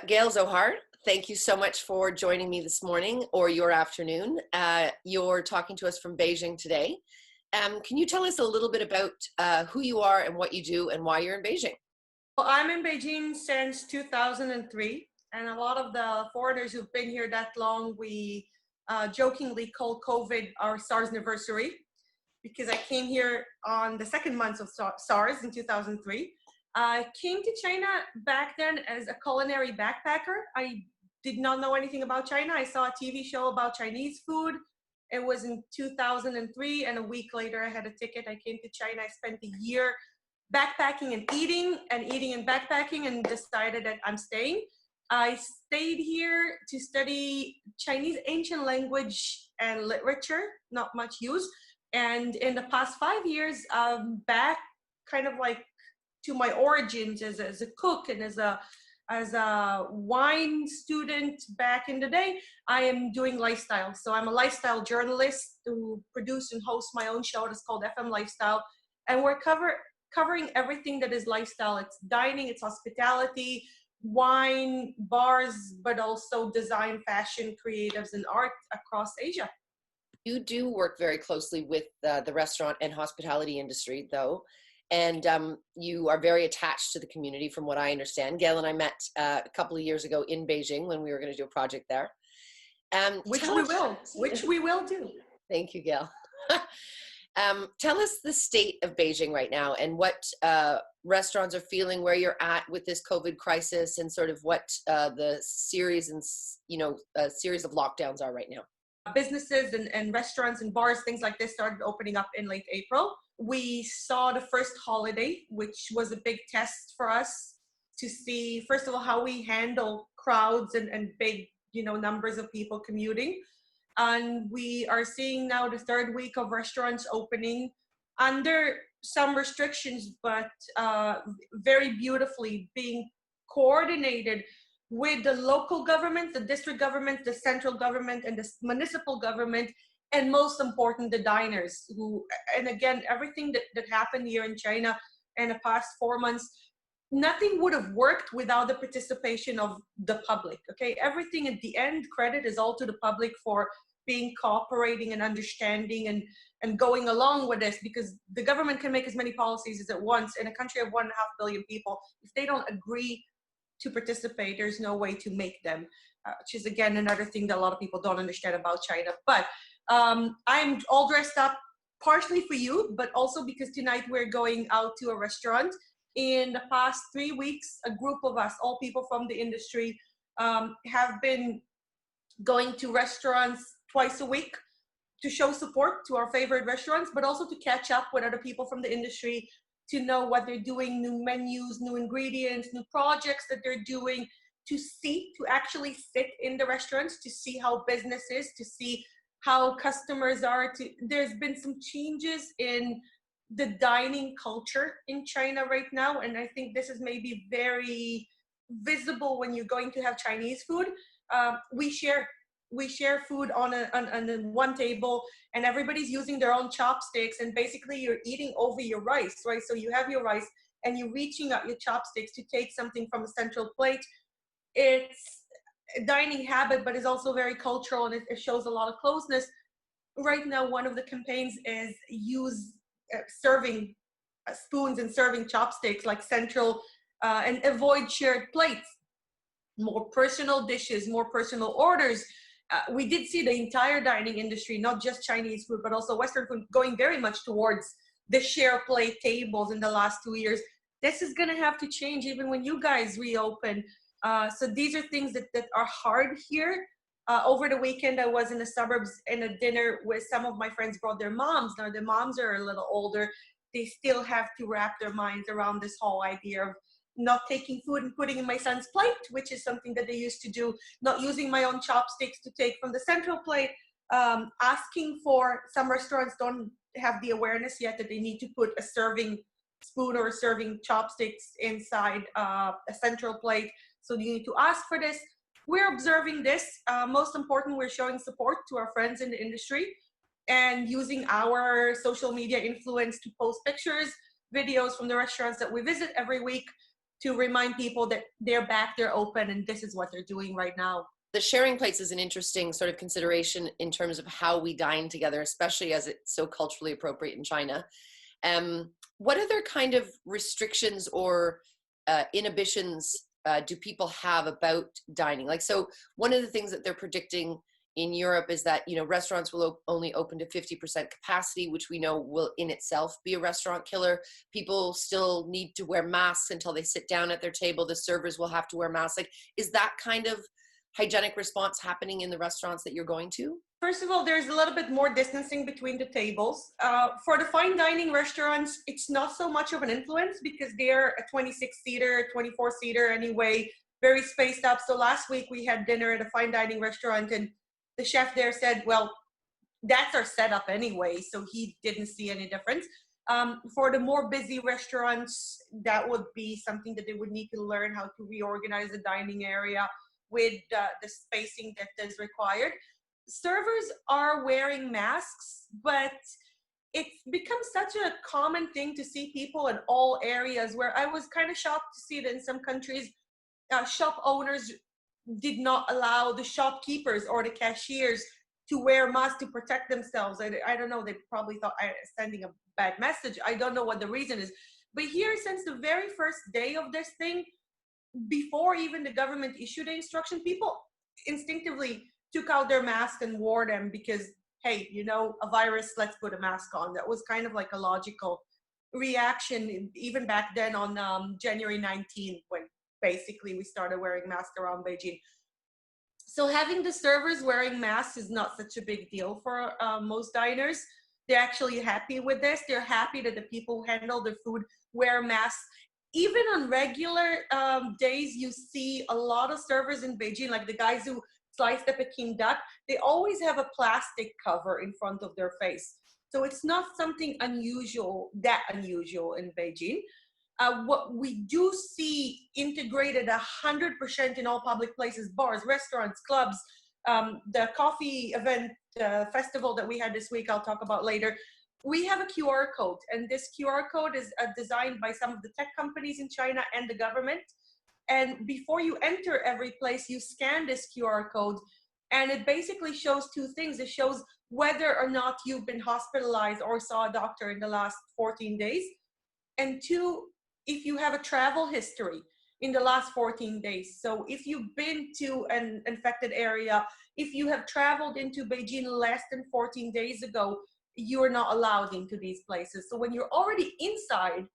Gail Zohar, thank you so much for joining me this morning or your afternoon. You're talking to us from Beijing today. Can you tell us a little bit about who you are and what you do and why you're in Beijing? Well, I'm in Beijing since 2003, and a lot of the foreigners who've been here that long, we jokingly call COVID our SARS anniversary, because I came here on the second month of SARS in 2003. I came to China back then as a culinary backpacker. I did not know anything about China. I saw a TV show about Chinese food. It was in 2003, and a week later I had a ticket. I came to China. I spent a year backpacking and eating and backpacking, and decided that I'm staying. I stayed here to study Chinese ancient language and literature, not much used. And in the past 5 years, I'm back kind of like to my origins as a cook and as a wine student back in the day. I am doing lifestyle. So I'm a lifestyle journalist who produce and host my own show that's called FM Lifestyle. And we're covering everything that is lifestyle. It's dining, it's hospitality, wine, bars, but also design, fashion, creatives, and art across Asia. You do work very closely with the restaurant and hospitality industry, though, and you are very attached to the community, from what I understand. Gail and I met a couple of years ago in Beijing when we were going to do a project there. Which we will do. Thank you, Gail. Tell us the state of Beijing right now and what restaurants are feeling, where you're at with this COVID crisis, and sort of what the series of lockdowns are right now. Businesses and restaurants and bars, things like this, started opening up in late April. We saw the first holiday, which was a big test for us to see, first of all, how we handle crowds and big, numbers of people commuting. And we are seeing now the third week of restaurants opening under some restrictions, but very beautifully being coordinated with the local government, the district government, the central government, and the municipal government, and most important, the diners and again, everything that happened here in China in the past 4 months, nothing would have worked without the participation of the public, okay? Everything at the end, credit is all to the public for being cooperating and understanding and going along with this, because the government can make as many policies as it wants in a country of 1.5 billion people. If they don't agree to participate, there's no way to make them, which is again another thing that a lot of people don't understand about China. But I'm all dressed up partially for you, but also because tonight we're going out to a restaurant. In the past 3 weeks, a group of us, all people from the industry, have been going to restaurants twice a week to show support to our favorite restaurants, but also to catch up with other people from the industry, to know what they're doing, new menus, new ingredients, new projects that they're doing, to actually sit in the restaurants, to see how business is, to see how customers are. There's been some changes in the dining culture in China right now, and I think this is maybe very visible when you're going to have Chinese food. We share food on one table, and everybody's using their own chopsticks, and basically you're eating over your rice, right? So you have your rice and you're reaching out your chopsticks to take something from a central plate. It's a dining habit, but it's also very cultural, and it shows a lot of closeness. Right now, one of the campaigns is use serving spoons and serving chopsticks like central, and avoid shared plates. More personal dishes, more personal orders. We did see the entire dining industry, not just Chinese food, but also Western food, going very much towards the share plate tables in the last 2 years. This is going to have to change even when you guys reopen. So these are things that are hard here. Over the weekend, I was in the suburbs in a dinner with some of my friends brought their moms. Now, their moms are a little older. They still have to wrap their minds around this whole idea of not taking food and putting in my son's plate, which is something that they used to do, not using my own chopsticks to take from the central plate, asking for, some restaurants don't have the awareness yet that they need to put a serving spoon or a serving chopsticks inside a central plate. So you need to ask for this. We're observing this. Most important, we're showing support to our friends in the industry and using our social media influence to post pictures, videos from the restaurants that we visit every week to remind people that they're back, they're open, and this is what they're doing right now. The sharing plates is an interesting sort of consideration in terms of how we dine together, especially as it's so culturally appropriate in China. What other kind of restrictions or inhibitions do people have about dining? Like, so one of the things that they're predicting in Europe is that, you know, restaurants will only open to 50% capacity, which we know will in itself be a restaurant killer. People still need to wear masks until they sit down at their table. The servers will have to wear masks. Like, is that kind of hygienic response happening in the restaurants that you're going to? First of all, there's a little bit more distancing between the tables. For the fine dining restaurants, it's not so much of an influence because they're a 26-seater, 24-seater anyway, very spaced out. So last week we had dinner at a fine dining restaurant and the chef there said, well, that's our setup anyway. So he didn't see any difference. For the more busy restaurants, that would be something that they would need to learn how to reorganize the dining area with the spacing that is required. Servers are wearing masks, but it's become such a common thing to see people in all areas where I was kind of shocked to see that in some countries, shop owners did not allow the shopkeepers or the cashiers to wear masks to protect themselves. I don't know, they probably thought I was sending a bad message. I don't know what the reason is. But here, since the very first day of this thing, before even the government issued the instruction, people instinctively took out their mask and wore them because, hey, you know, a virus, let's put a mask on. That was kind of like a logical reaction, even back then on January 19th, when basically we started wearing masks around Beijing. So having the servers wearing masks is not such a big deal for most diners. They're actually happy with this. They're happy that the people who handle their food wear masks. Even on regular days, you see a lot of servers in Beijing, like the guys who slice the Peking duck, they always have a plastic cover in front of their face. So it's not something unusual, that unusual in Beijing. What we do see integrated 100% in all public places, bars, restaurants, clubs, the coffee event festival that we had this week, I'll talk about later. We have a QR code, and this QR code is designed by some of the tech companies in China and the government. And before you enter every place, you scan this QR code, and it basically shows two things. It shows whether or not you've been hospitalized or saw a doctor in the last 14 days. And two, if you have a travel history in the last 14 days. So if you've been to an infected area, if you have traveled into Beijing less than 14 days ago, you're not allowed into these places. So when you're already inside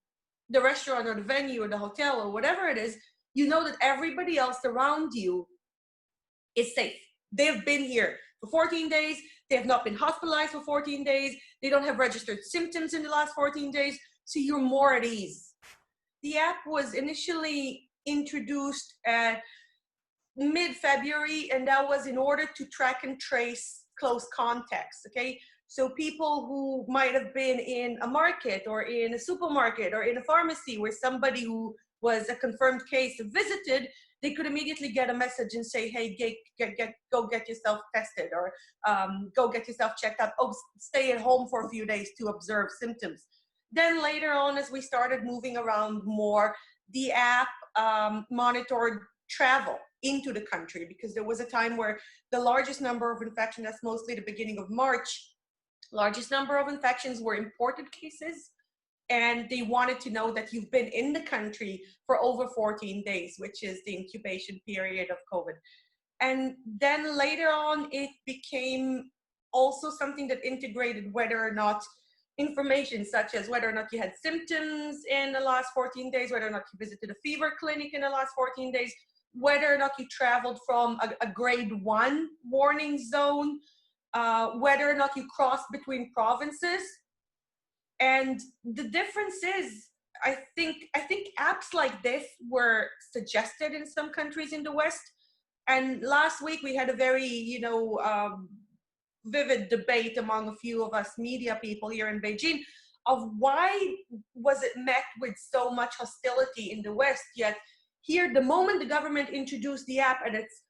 the restaurant or the venue or the hotel or whatever it is, you know that everybody else around you is safe. They've been here for 14 days. They have not been hospitalized for 14 days. They don't have registered symptoms in the last 14 days. So you're more at ease. The app was initially introduced at mid-February, and that was in order to track and trace close contacts, okay? So people who might have been in a market or in a supermarket or in a pharmacy where somebody who was a confirmed case visited, they could immediately get a message and say, hey, go get yourself tested, or go get yourself checked out. Oh, stay at home for a few days to observe symptoms. Then later on, as we started moving around more, the app monitored travel into the country, because there was a time where the largest number of infections, that's mostly the beginning of March, largest number of infections were imported cases. And they wanted to know that you've been in the country for over 14 days, which is the incubation period of COVID. And then later on, it became also something that integrated whether or not information such as whether or not you had symptoms in the last 14 days, whether or not you visited a fever clinic in the last 14 days, whether or not you traveled from a grade 1 warning zone, whether or not you crossed between provinces. And the difference is, I think apps like this were suggested in some countries in the West. And last week we had a very, vivid debate among a few of us media people here in Beijing of why was it met with so much hostility in the West, yet here, the moment the government introduced the app at its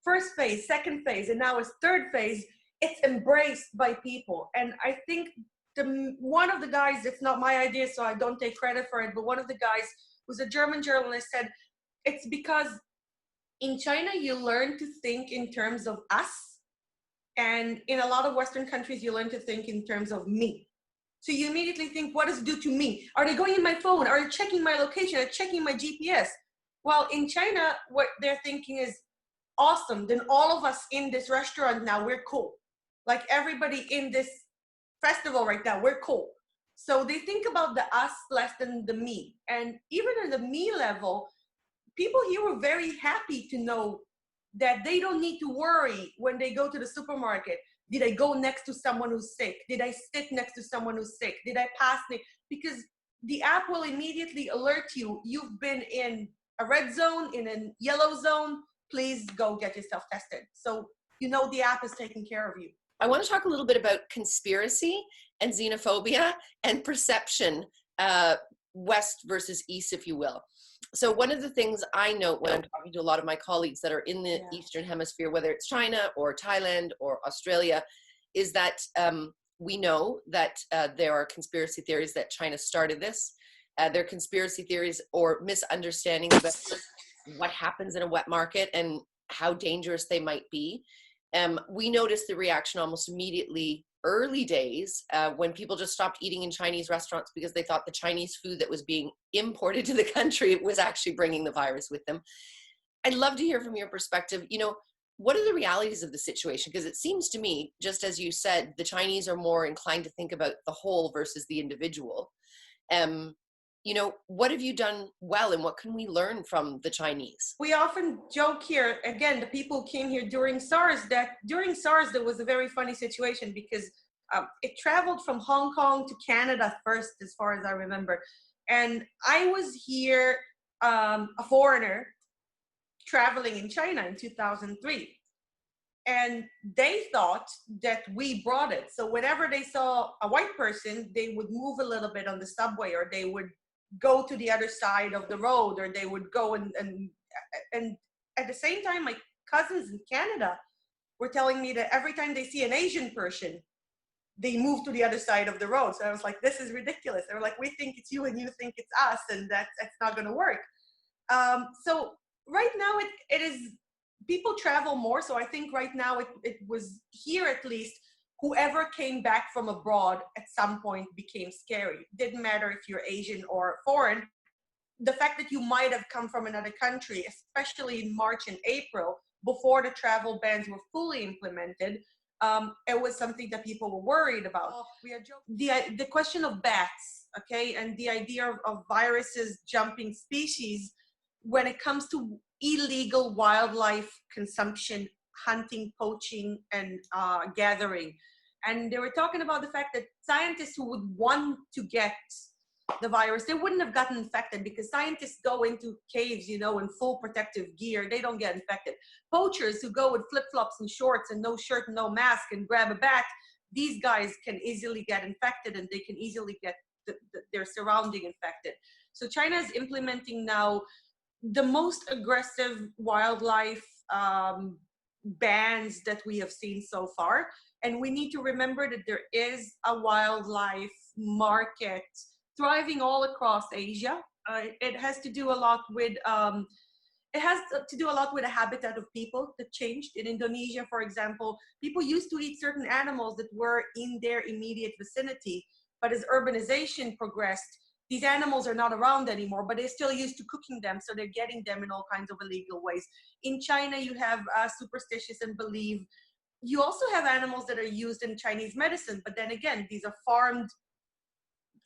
first phase, second phase, and now its third phase, it's embraced by people. And I think one of the guys, it's not my idea, so I don't take credit for it, but one of the guys who's a German journalist, said it's because in China, you learn to think in terms of us. And in a lot of Western countries, you learn to think in terms of me. So you immediately think, what does it do to me? Are they going in my phone? Are they checking my location? Are they checking my GPS? Well, in China, what they're thinking is, awesome, then all of us in this restaurant now, we're cool. Like everybody in this festival right now, we're cool. So they think about the us less than the me. And even at the me level, people here were very happy to know that they don't need to worry when they go to the supermarket. Did I go next to someone who's sick? Did I sit next to someone who's sick? Did I pass me? Because the app will immediately alert you, you've been in a red zone, in a yellow zone, please go get yourself tested. So you know the app is taking care of you. I want to talk a little bit about conspiracy and xenophobia and perception, West versus East, if you will. So one of the things I note when I'm talking to a lot of my colleagues that are in the Eastern Hemisphere, whether it's China or Thailand or Australia, is that we know that there are conspiracy theories that China started this. There are conspiracy theories or misunderstandings about what happens in a wet market and how dangerous they might be. We noticed the reaction almost immediately early days when people just stopped eating in Chinese restaurants because they thought the Chinese food that was being imported to the country was actually bringing the virus with them. I'd love to hear from your perspective, you know, what are the realities of the situation? Because it seems to me, just as you said, the Chinese are more inclined to think about the whole versus the individual. You know, what have you done well and what can we learn from the Chinese? We often joke here, again, the people who came here during SARS, that during SARS, there was a very funny situation because it traveled from Hong Kong to Canada first, as far as I remember. And I was here, a foreigner, traveling in China in 2003. And they thought that we brought it. So whenever they saw a white person, they would move a little bit on the subway, or they would go to the other side of the road, or they would go and at the same time, my cousins in Canada were telling me that every time they see an Asian person, they move to the other side of the road. So I was like, this is ridiculous. They were like, we think it's you and you think it's us, and that's not going to work. So right now it is, people travel more. So I think right now it was here, at least, whoever came back from abroad at some point became scary. Didn't matter if you're Asian or foreign. The fact that you might have come from another country, especially in March and April, before the travel bans were fully implemented, it was something that people were worried about. We are joking. The question of bats, okay, and the idea of viruses jumping species when it comes to illegal wildlife consumption, hunting, poaching, and gathering. And they were talking about the fact that scientists who would want to get the virus, they wouldn't have gotten infected because scientists go into caves, you know, in full protective gear. They don't get infected. Poachers who go with flip-flops and shorts and no shirt and no mask and grab a bat, these guys can easily get infected, and they can easily get their surrounding infected. So China is implementing now the most aggressive wildlife bans that we have seen so far. And we need to remember that there is a wildlife market thriving all across Asia. It has to do a lot with the habitat of people that changed. In Indonesia, for example, people used to eat certain animals that were in their immediate vicinity, but as urbanization progressed, these animals are not around anymore, but they're still used to cooking them, so they're getting them in all kinds of illegal ways. In China, you have superstitious and believe. You also have animals that are used in Chinese medicine, but then again, these are farmed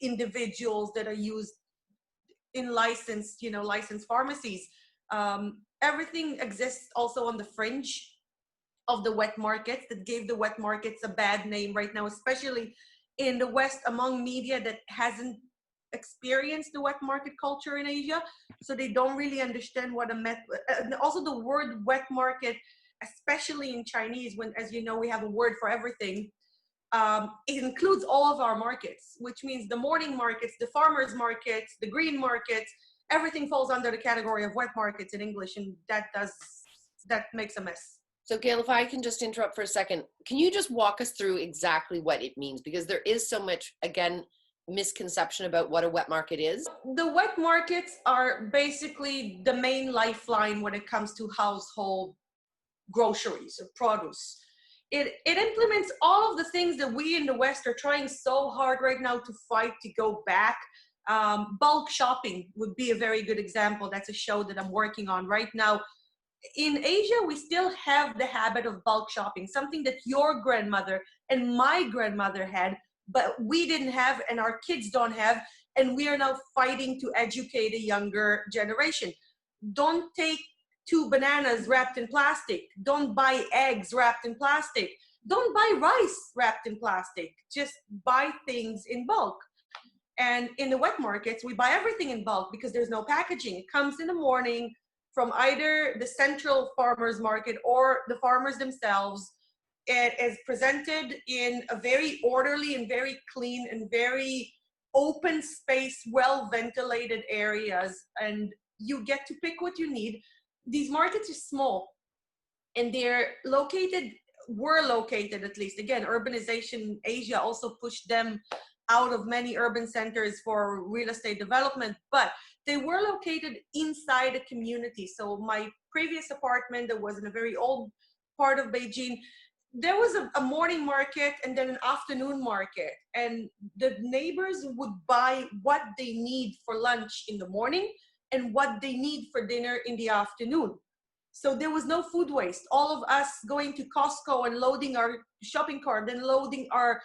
individuals that are used in licensed pharmacies. Everything exists also on the fringe of the wet markets that gave the wet markets a bad name right now, especially in the West among media that hasn't experienced the wet market culture in Asia. So they don't really understand what also the word wet market, especially in Chinese, when, as you know, we have a word for everything. It includes all of our markets, which means the morning markets, the farmers markets, the green markets, everything falls under the category of wet markets in English, and that makes a mess. So Gail, if I can just interrupt for a second, can you just walk us through exactly what it means? Because there is so much, again, misconception about what a wet market is? The wet markets are basically the main lifeline when it comes to household groceries or produce. It implements all of the things that we in the West are trying so hard right now to fight to go back. Bulk shopping would be a very good example. That's a show that I'm working on right now. In Asia, we still have the habit of bulk shopping, something that your grandmother and my grandmother had, but we didn't have and our kids don't have, and we are now fighting to educate a younger generation. Don't take 2 bananas wrapped in plastic. Don't buy eggs wrapped in plastic. Don't buy rice wrapped in plastic. Just buy things in bulk. And in the wet markets, we buy everything in bulk because there's no packaging. It comes in the morning from either the central farmers market or the farmers themselves. It is presented in a very orderly and very clean and very open space, well ventilated areas, and you get to pick what you need. These markets are small and were located at least. Again, urbanization in Asia also pushed them out of many urban centers for real estate development, but they were located inside a community. So my previous apartment that was in a very old part of Beijing, there was a morning market and then an afternoon market, and the neighbors would buy what they need for lunch in the morning and what they need for dinner in the afternoon. So there was no food waste. All of us going to Costco and loading our shopping cart, then loading our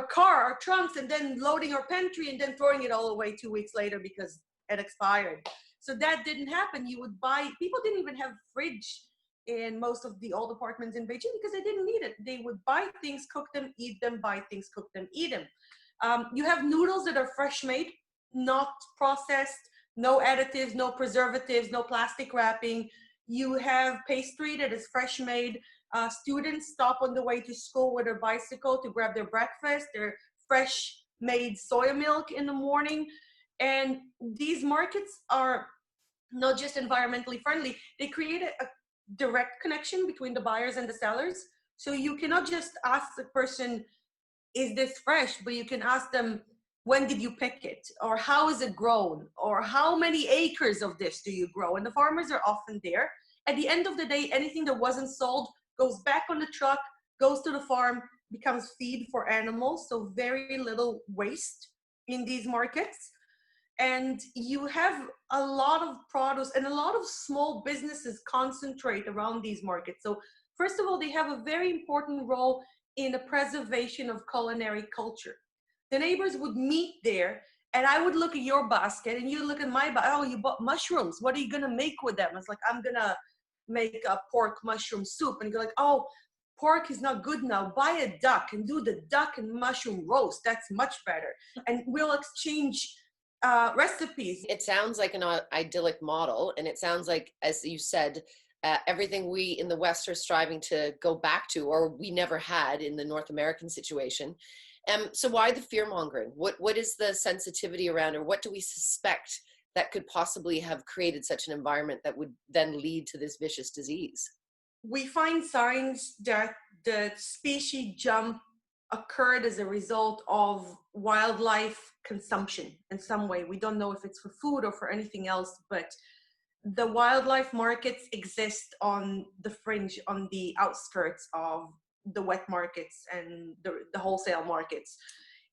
car, our trunks, and then loading our pantry and then throwing it all away 2 weeks later because it expired. So that didn't happen. People didn't even have fridge in most of the old apartments in Beijing because they didn't need it. They would buy things, cook them, eat them, buy things, cook them, eat them. You have noodles that are fresh made, not processed, no additives, no preservatives, no plastic wrapping. You have pastry that is fresh made. Students stop on the way to school with their bicycle to grab their breakfast, their fresh made soya milk in the morning. And these markets are not just environmentally friendly, they create a direct connection between the buyers and the sellers. So you cannot just ask the person, is this fresh? But you can ask them, when did you pick it? Or how is it grown? Or how many acres of this do you grow? And the farmers are often there. At the end of the day, anything that wasn't sold goes back on the truck, goes to the farm, becomes feed for animals. So very little waste in these markets. And you have a lot of produce and a lot of small businesses concentrate around these markets. So first of all, they have a very important role in the preservation of culinary culture. The neighbors would meet there, and I would look at your basket and you look at my basket. Oh, you bought mushrooms. What are you gonna make with them? It's like, I'm gonna make a pork mushroom soup. And you're like, oh, pork is not good now. Buy a duck and do the duck and mushroom roast. That's much better. And we'll exchange recipes. It sounds like an idyllic model, and it sounds like, as you said, everything we in the West are striving to go back to, or we never had in the North American situation. So why the fear mongering? What is the sensitivity around, or what do we suspect that could possibly have created such an environment that would then lead to this vicious disease? We find signs that the species jump occurred as a result of wildlife consumption in some way. We don't know if it's for food or for anything else, but the wildlife markets exist on the fringe, on the outskirts of the wet markets and the wholesale markets.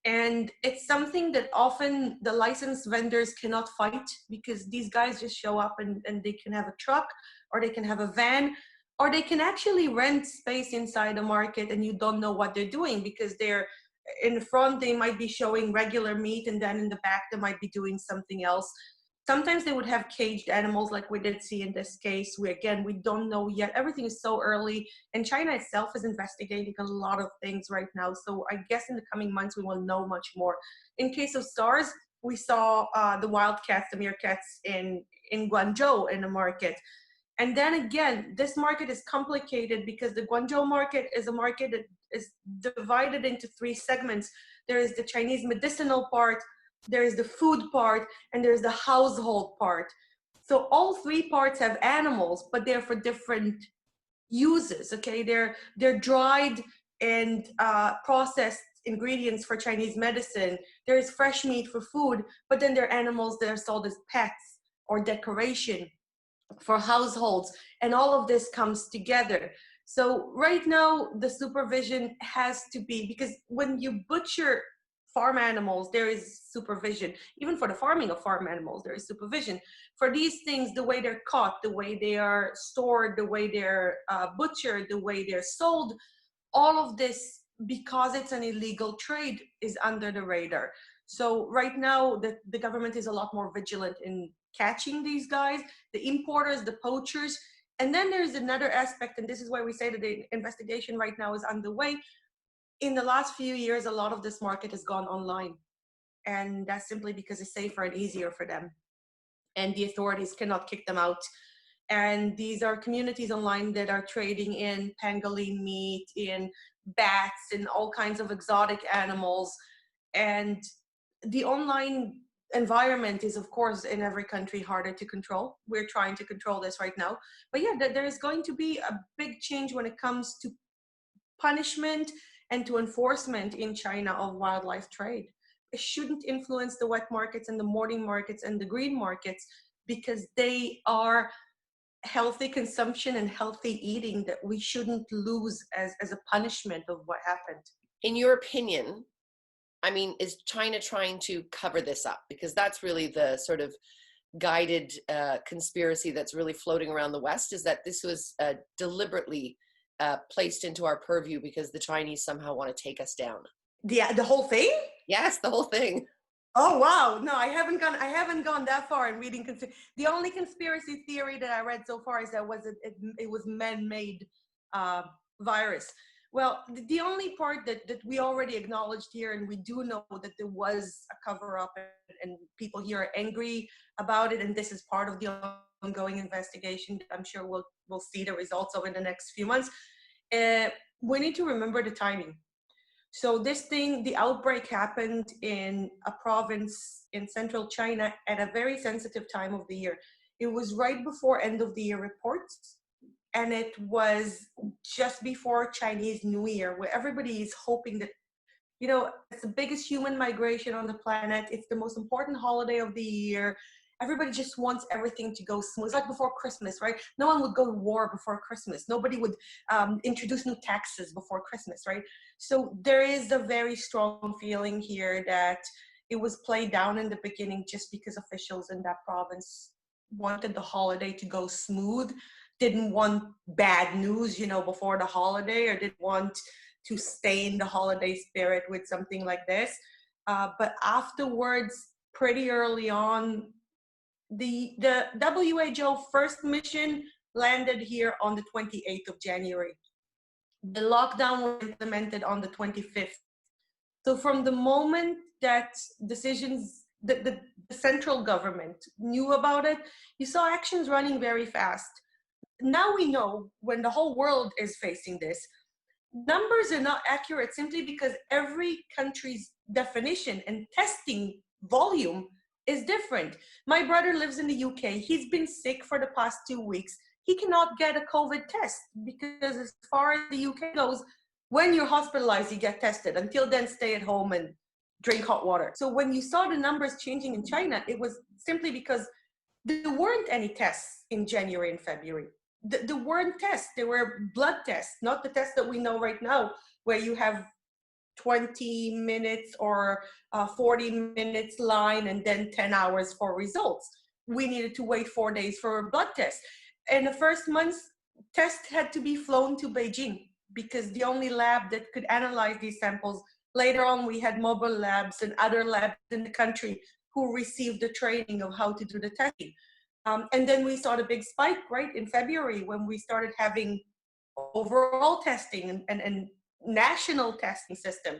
And it's something that often the licensed vendors cannot fight, because these guys just show up and they can have a truck, or they can have a van, or they can actually rent space inside the market, and you don't know what they're doing, because they're in the front, they might be showing regular meat, and then in the back, they might be doing something else. Sometimes they would have caged animals like we did see in this case. We don't know yet. Everything is so early, and China itself is investigating a lot of things right now. So I guess in the coming months, we will know much more. In case of SARS, we saw the wildcats, the meerkats in Guangzhou in the market. And then again, this market is complicated because the Guangzhou market is a market that is divided into 3 segments. There is the Chinese medicinal part, there is the food part, and there's the household part. So all 3 parts have animals, but they're for different uses, okay? They're dried and processed ingredients for Chinese medicine. There is fresh meat for food, but then there are animals that are sold as pets or decoration for households, and all of this comes together. So right now, the supervision has to be, because when you butcher farm animals, there is supervision. Even for the farming of farm animals, there is supervision. For these things, the way they're caught, the way they are stored, the way they're butchered, the way they're sold, all of this, because it's an illegal trade, is under the radar. So right now, the government is a lot more vigilant in catching these guys, the importers, the poachers. And then there's another aspect, and this is why we say that the investigation right now is underway. In the last few years, a lot of this market has gone online. And that's simply because it's safer and easier for them. And the authorities cannot kick them out. And these are communities online that are trading in pangolin meat, in bats, in all kinds of exotic animals. And the online environment is, of course, in every country harder to control. We're trying to control this right now. But yeah, there is going to be a big change when it comes to punishment and to enforcement in China of wildlife trade. It shouldn't influence the wet markets and the morning markets and the green markets, because they are healthy consumption and healthy eating that we shouldn't lose as a punishment of what happened. In your opinion, I mean, is China trying to cover this up? Because that's really the sort of guided conspiracy that's really floating around the West, is that this was deliberately placed into our purview because the Chinese somehow want to take us down. The whole thing? Yes, the whole thing. Oh wow! No, I haven't gone that far in reading. The only conspiracy theory that I read so far is that it was man-made virus. Well, the only part that we already acknowledged here, and we do know that there was a cover-up, and people here are angry about it, and this is part of the ongoing investigation. I'm sure we'll see the results of it in the next few months. We need to remember the timing. So the outbreak happened in a province in central China at a very sensitive time of the year. It was right before end of the year reports, and it was just before Chinese New Year, where everybody is hoping that, it's the biggest human migration on the planet. It's the most important holiday of the year. Everybody just wants everything to go smooth. It's like before Christmas, right? No one would go to war before Christmas. Nobody would introduce new taxes before Christmas, right? So there is a very strong feeling here that it was played down in the beginning just because officials in that province wanted the holiday to go smooth, didn't want bad news, before the holiday, or didn't want to stain the holiday spirit with something like this. But afterwards, pretty early on, the WHO first mission landed here on the 28th of January. The lockdown was implemented on the 25th. So from the moment that the central government knew about it, you saw actions running very fast. Now we know, when the whole world is facing this, numbers are not accurate simply because every country's definition and testing volume is different. My brother lives in the UK. He's been sick for the past 2 weeks. He cannot get a COVID test because, as far as the UK goes, when you're hospitalized, you get tested. Until then, stay at home and drink hot water. So when you saw the numbers changing in China, it was simply because there weren't any tests in January and February. There weren't tests. There were blood tests, not the tests that we know right now, where you have 20 minutes or 40 minutes line and then 10 hours for results. We needed to wait 4 days for a blood test. In the first months, tests had to be flown to Beijing because the only lab that could analyze these samples. Later on, we had mobile labs and other labs in the country who received the training of how to do the testing. And then we saw the big spike, right, in February, when we started having overall testing and national testing system.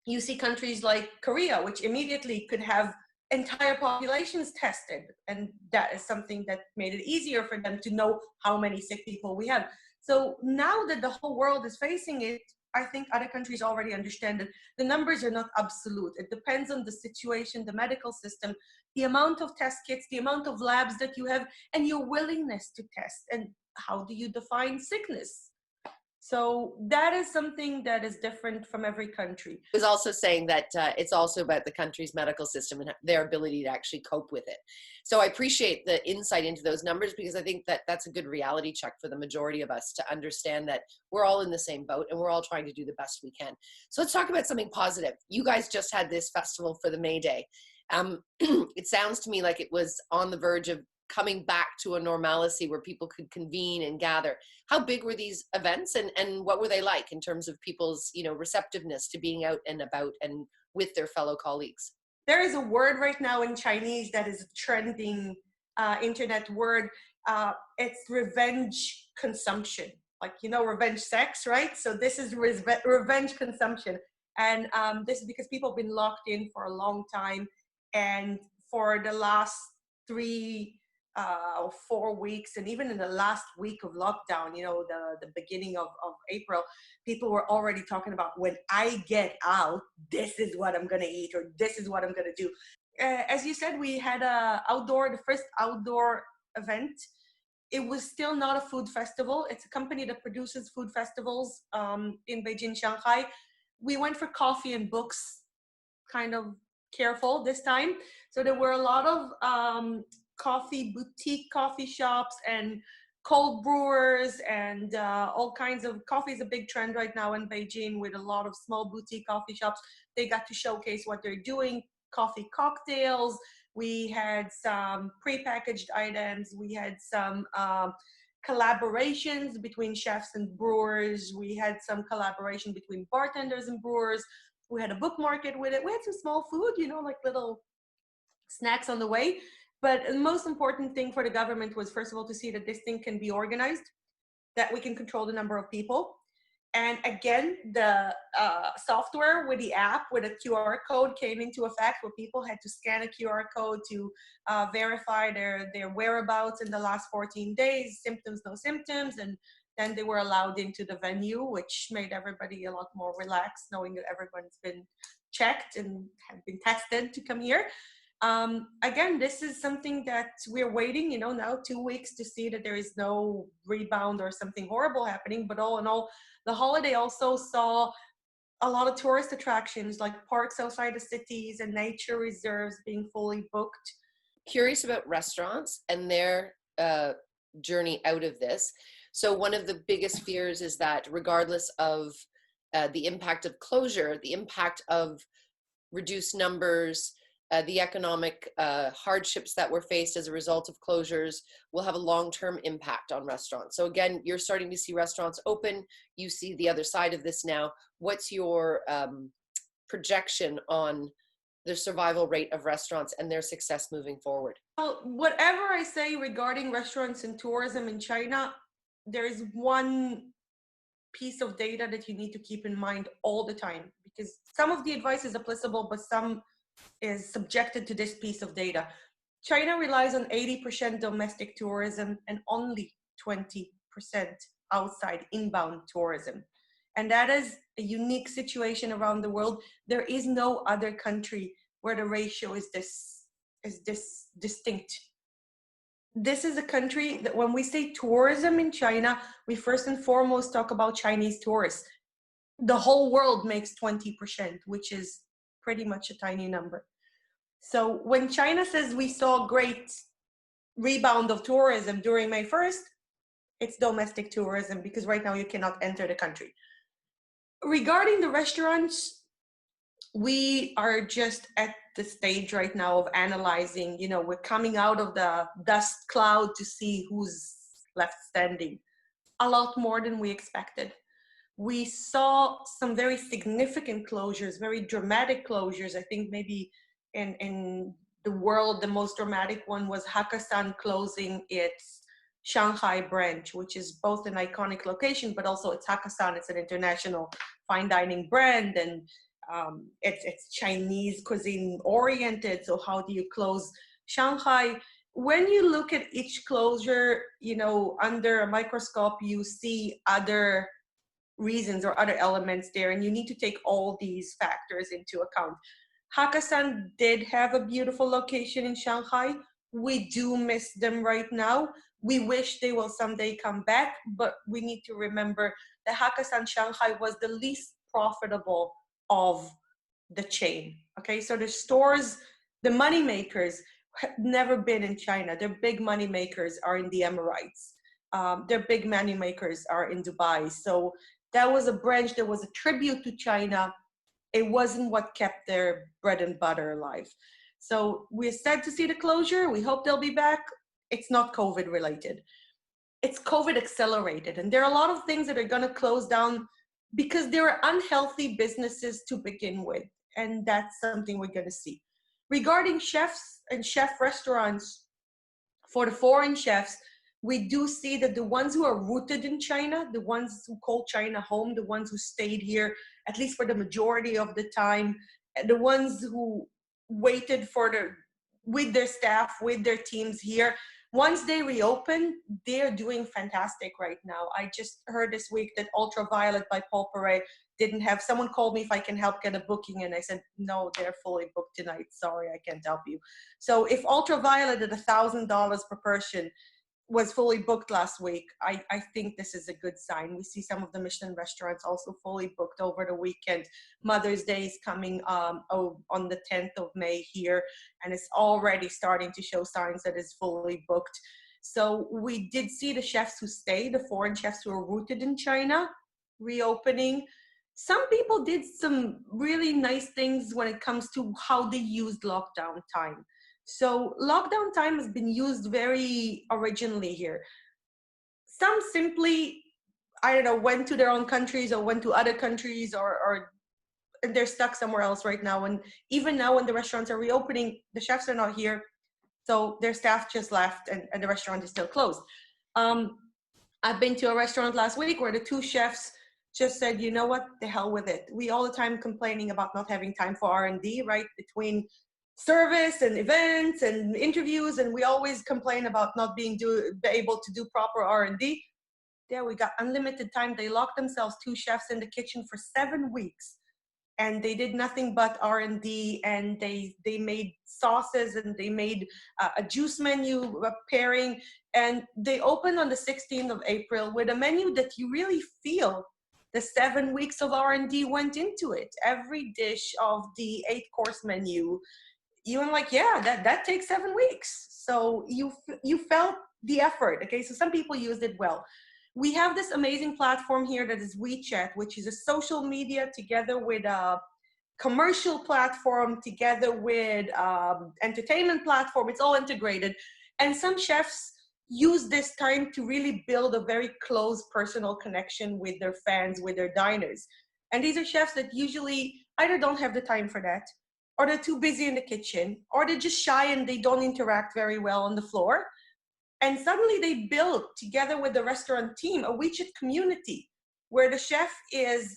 You see countries like Korea, which immediately could have entire populations tested. And that is something that made it easier for them to know how many sick people we have. So now that the whole world is facing it, I think other countries already understand that the numbers are not absolute. It depends on the situation, the medical system, the amount of test kits, the amount of labs that you have, and your willingness to test. And how do you define sickness? So that is something that is different from every country. I was also saying that it's also about the country's medical system and their ability to actually cope with it. So I appreciate the insight into those numbers, because I think that that's a good reality check for the majority of us to understand that we're all in the same boat and we're all trying to do the best we can. So let's talk about something positive. You guys just had this festival for the May Day. It sounds to me like it was on the verge of coming back to a normalcy where people could convene and gather. How big were these events, and what were they like in terms of people's, receptiveness to being out and about and with their fellow colleagues? There is a word right now in Chinese that is a trending internet word. It's revenge consumption. Like, revenge sex, right? So this is revenge consumption. And this is because people have been locked in for a long time. And for the last 3 or 4 weeks, and even in the last week of lockdown, the beginning of April, people were already talking about, when I get out, this is what I'm going to eat, or this is what I'm going to do. As you said, we had the first outdoor event. It was still not a food festival. It's a company that produces food festivals in Beijing, Shanghai. We went for coffee and books, kind of careful this time. So there were a lot of boutique coffee shops and cold brewers, and all kinds of coffee is a big trend right now in Beijing, with a lot of small boutique coffee shops. They got to showcase what they're doing, coffee cocktails. We had some prepackaged items. We had some collaborations between chefs and brewers. We had some collaboration between bartenders and brewers. We had a book market with it. We had some small food, like little snacks on the way. But the most important thing for the government was, first of all, to see that this thing can be organized, that we can control the number of people. And again, the software with the app with a QR code came into effect, where people had to scan a QR code to verify their whereabouts in the last 14 days, symptoms, no symptoms, and then they were allowed into the venue, which made everybody a lot more relaxed, knowing that everyone's been checked and have been tested to come here. Again, this is something that we're waiting, now 2 weeks to see that there is no rebound or something horrible happening. But all in all, the holiday also saw a lot of tourist attractions, like parks outside the cities and nature reserves being fully booked. Curious about restaurants and their journey out of this. So one of the biggest fears is that, regardless of the impact of closure, the impact of reduced numbers, the economic hardships that were faced as a result of closures will have a long-term impact on restaurants. So again, you're starting to see restaurants open. You see the other side of this now. What's your projection on the survival rate of restaurants and their success moving forward? Well, whatever I say regarding restaurants and tourism in China, there is one piece of data that you need to keep in mind all the time, because some of the advice is applicable, but some is subjected to this piece of data. China relies on 80% domestic tourism and only 20% outside inbound tourism. And that is a unique situation around the world. There is no other country where the ratio is this distinct. This is a country that, when we say tourism in China, we first and foremost talk about Chinese tourists. The whole world makes 20%, which is pretty much a tiny number. So when China says we saw great rebound of tourism during May 1st, it's domestic tourism, because right now you cannot enter the country. Regarding the restaurants, we are just at the stage right now of analyzing, we're coming out of the dust cloud to see who's left standing. A lot more than we expected. We saw some very significant closures, very dramatic closures. I think maybe in the world, the most dramatic one was Hakkasan closing its Shanghai branch, which is both an iconic location, but also it's Hakkasan. It's an international fine dining brand, and it's Chinese cuisine oriented. So how do you close Shanghai? When you look at each closure, under a microscope, you see other reasons or other elements there, and you need to take all these factors into account. Hakkasan did have a beautiful location in Shanghai. We do miss them right now. We wish they will someday come back, but we need to remember the Hakkasan Shanghai was the least profitable of the chain. Okay, so the stores, the money makers have never been in China. Their big money makers are in the Emirates. Their big money makers are in Dubai. So that was a branch that was a tribute to China. It wasn't what kept their bread and butter alive. So we're sad to see the closure. We hope they'll be back. It's not COVID related. It's COVID accelerated. And there are a lot of things that are going to close down because there are unhealthy businesses to begin with. And that's something we're going to see. Regarding chefs and chef restaurants, for the foreign chefs, we do see that the ones who are rooted in China, the ones who call China home, the ones who stayed here, at least for the majority of the time, the ones who waited with their staff, with their teams here, once they reopen, they're doing fantastic right now. I just heard this week that Ultraviolet by Paul Perret didn't have, someone called me if I can help get a booking, and I said, no, they're fully booked tonight. Sorry, I can't help you. So if Ultraviolet at $1,000 per person was fully booked last week, I think this is a good sign. We see some of the Michelin restaurants also fully booked over the weekend. Mother's Day is coming on the 10th of May here, and it's already starting to show signs that it's fully booked. So we did see the chefs who stay, the foreign chefs who are rooted in China, reopening. Some people did some really nice things when it comes to how they used lockdown time. So lockdown time has been used very originally here. Some simply, I don't know, went to their own countries or went to other countries or and they're stuck somewhere else right now. And even now when the restaurants are reopening, the chefs are not here. So their staff just left and the restaurant is still closed. I've been to a restaurant last week where the two chefs just said, you know what, the hell with it. We all the time complaining about not having time for R&D, right? Between service and events and interviews, and we always complain about not being able to do proper R&D. There we got unlimited time. They locked themselves, two chefs in the kitchen for 7 weeks, and they did nothing but R&D, and they made sauces, and they made a juice menu pairing, and they opened on the 16th of April with a menu that you really feel the 7 weeks of R&D went into it. Every dish of the 8-course menu, you're like, yeah, that takes 7 weeks. So you felt the effort. Okay, so some people used it well. We have this amazing platform here that is WeChat, which is a social media together with a commercial platform, together with entertainment platform. It's all integrated. And some chefs use this time to really build a very close personal connection with their fans, with their diners. And these are chefs that usually either don't have the time for that, or they're too busy in the kitchen, or they're just shy and they don't interact very well on the floor. And suddenly they build, together with the restaurant team, a WeChat community where the chef is,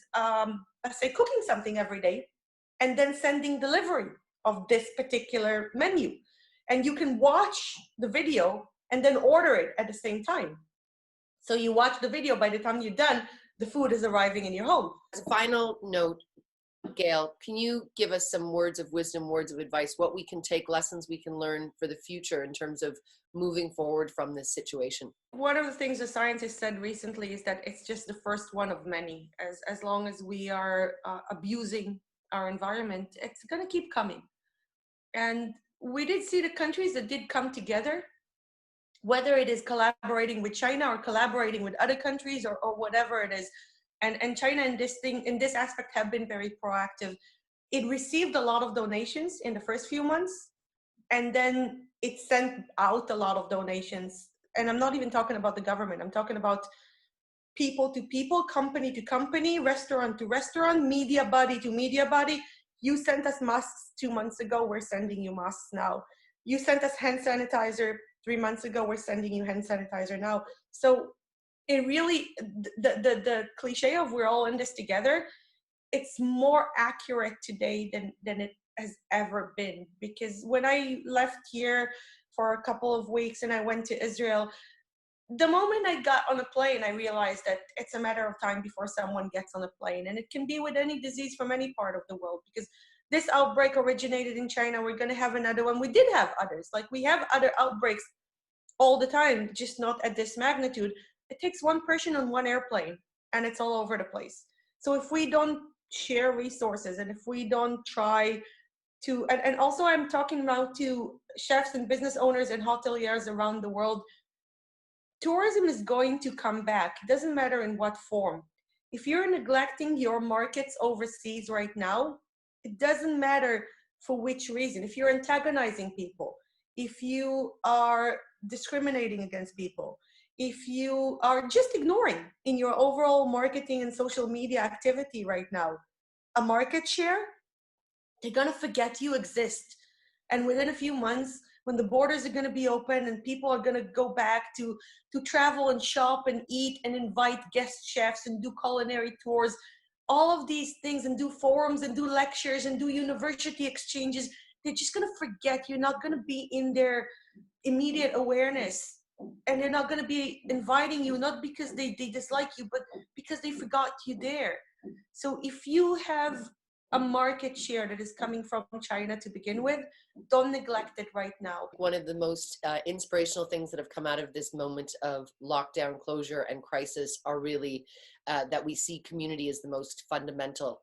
let's say, cooking something every day and then sending delivery of this particular menu. And you can watch the video and then order it at the same time. So you watch the video, by the time you're done, the food is arriving in your home. As a final note, Gail, can you give us some words of wisdom, words of advice, what we can take, lessons we can learn for the future in terms of moving forward from this situation? One of the things the scientists said recently is that it's just the first one of many. As long as we are abusing our environment, it's going to keep coming. And we did see the countries that did come together, whether it is collaborating with China or collaborating with other countries or whatever it is. And China in this aspect have been very proactive. It received a lot of donations in the first few months, and then it sent out a lot of donations. And I'm not even talking about the government. I'm talking about people to people, company to company, restaurant to restaurant, media body to media body. You sent us masks 2 months ago, we're sending you masks now. You sent us hand sanitizer 3 months ago, we're sending you hand sanitizer now. So it really, the cliche of we're all in this together, it's more accurate today than it has ever been. Because when I left here for a couple of weeks and I went to Israel, the moment I got on a plane, I realized that it's a matter of time before someone gets on a plane. And it can be with any disease from any part of the world, because this outbreak originated in China. We're going to have another one. We did have others. Like, we have other outbreaks all the time, just not at this magnitude. It takes one person on one airplane and it's all over the place. So if we don't share resources, and if we don't try to, and also I'm talking now to chefs and business owners and hoteliers around the world, tourism is going to come back. It doesn't matter in what form. If you're neglecting your markets overseas right now, it doesn't matter for which reason. If you're antagonizing people, if you are discriminating against people, if you are just ignoring in your overall marketing and social media activity right now, a market share, they're going to forget you exist. And within a few months, when the borders are going to be open and people are going to go back to travel and shop and eat and invite guest chefs and do culinary tours, all of these things, and do forums and do lectures and do university exchanges, they're just going to forget. You're not going to be in their immediate awareness, and they're not going to be inviting you, not because they dislike you, but because they forgot you there. So if you have a market share that is coming from China to begin with, don't neglect it right now. One of the most inspirational things that have come out of this moment of lockdown, closure, and crisis are really that we see community as the most fundamental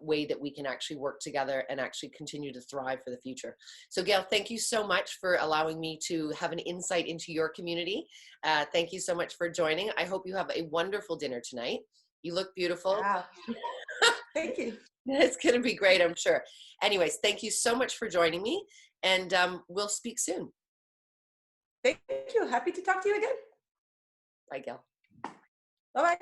way that we can actually work together and actually continue to thrive for the future. So Gail, thank you so much for allowing me to have an insight into your community. Thank you so much for joining. I hope you have a wonderful dinner tonight. You look beautiful. Wow. Thank you. It's going to be great, I'm sure. Anyways, thank you so much for joining me, and we'll speak soon. Thank you. Happy to talk to you again. Bye, Gail. Bye-bye.